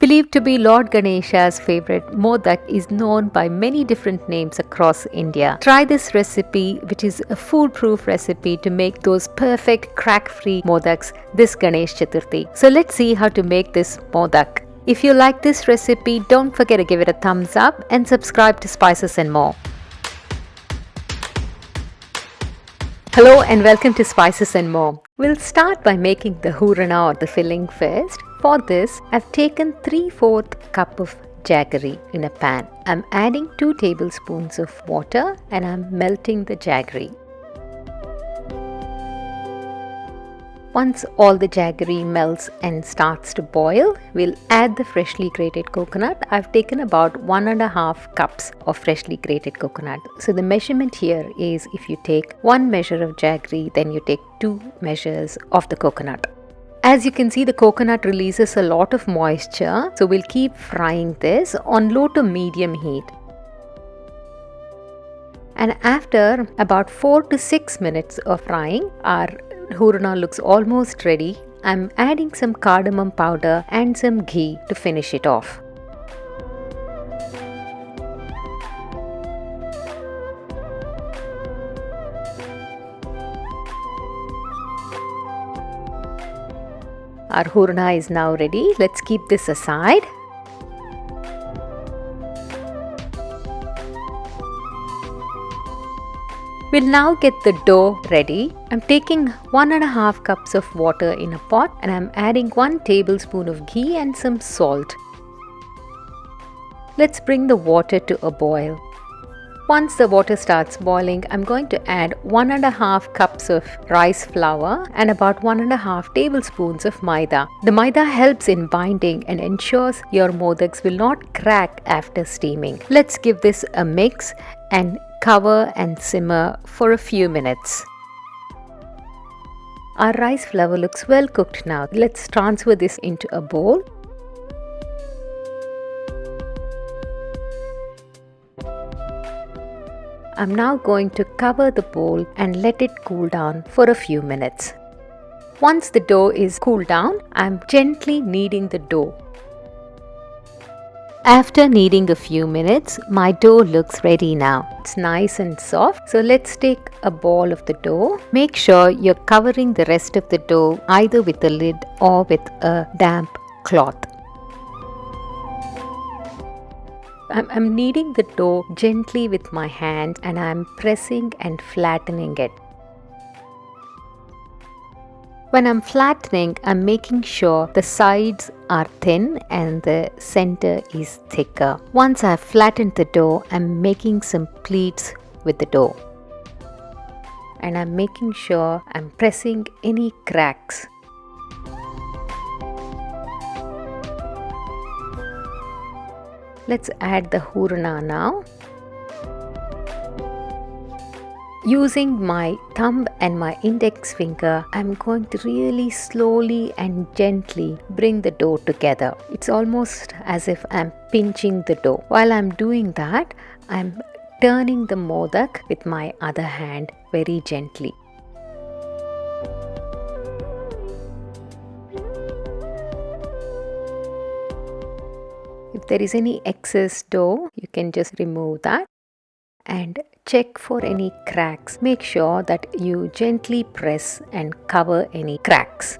Believed to be Lord Ganesha's favorite, Modak is known by many different names across India. Try this recipe, which is a foolproof recipe to make those perfect crack-free modaks this Ganesh Chaturthi. So let's see how to make this Modak. If you like this recipe, don't forget to give it a thumbs up and subscribe to Spices and More. Hello and welcome to Spices and More. We'll start by making the Hoorana or the filling first. For this, I've taken 3/4 cup of Jaggery in a pan. I'm adding 2 tablespoons of water and I'm melting the Jaggery. Once all the Jaggery melts and starts to boil, we'll add the freshly grated coconut. I've taken about 1.5 cups of freshly grated coconut. So the measurement here is if you take 1 measure of Jaggery, then you take 2 measures of the coconut. As you can see, the coconut releases a lot of moisture, so we'll keep frying this on low to medium heat. And after about 4 to 6 minutes of frying, our Hoorana looks almost ready. I'm adding some cardamom powder and some ghee to finish it off. Our Hoorana is now ready. Let's keep this aside. We'll now get the dough ready. I'm taking 1.5 cups of water in a pot and I'm adding 1 tablespoon of ghee and some salt. Let's bring the water to a boil. Once the water starts boiling, I'm going to add 1.5 cups of rice flour and about 1.5 tablespoons of Maida. The Maida helps in binding and ensures your modaks will not crack after steaming. Let's give this a mix and cover and simmer for a few minutes. Our rice flour looks well cooked now. Let's transfer this into a bowl. I'm now going to cover the bowl and let it cool down for a few minutes. Once the dough is cooled down, I'm gently kneading the dough. After kneading a few minutes, my dough looks ready now. It's nice and soft. So let's take a ball of the dough. Make sure you're covering the rest of the dough either with a lid or with a damp cloth. I'm kneading the dough gently with my hand and I'm pressing and flattening it. When I'm flattening, I'm making sure the sides are thin and the center is thicker. Once I've flattened the dough, I'm making some pleats with the dough. And I'm making sure I'm pressing any cracks. Let's add the Hoorana now. Using my thumb and my index finger, I'm going to really slowly and gently bring the dough together. It's almost as if I'm pinching the dough. While I'm doing that, I'm turning the modak with my other hand very gently. If there is any excess dough, you can just remove that and check for any cracks. Make sure that you gently press and cover any cracks.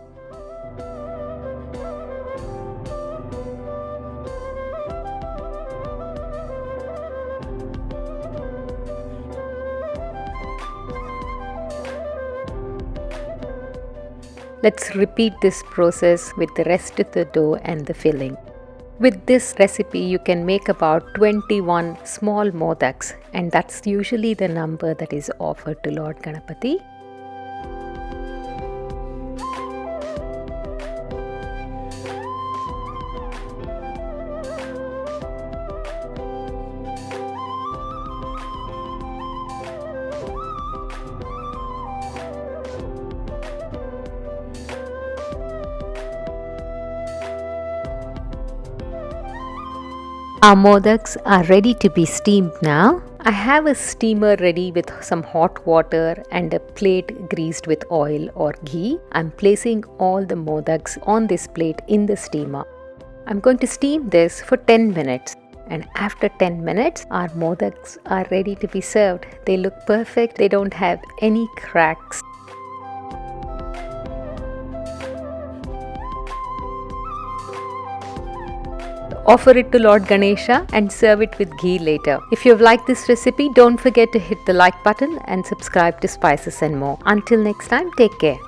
Let's repeat this process with the rest of the dough and the filling. With this recipe, you can make about 21 small modaks, and that's usually the number that is offered to Lord Ganapati. Our modaks are ready to be steamed now. I have a steamer ready with some hot water and a plate greased with oil or ghee. I'm placing all the modaks on this plate in the steamer. I'm going to steam this for 10 minutes. And after 10 minutes, our modaks are ready to be served. They look perfect. They don't have any cracks. Offer it to Lord Ganesha and serve it with ghee later. If you've liked this recipe, don't forget to hit the like button and subscribe to Spices and More. Until next time, take care.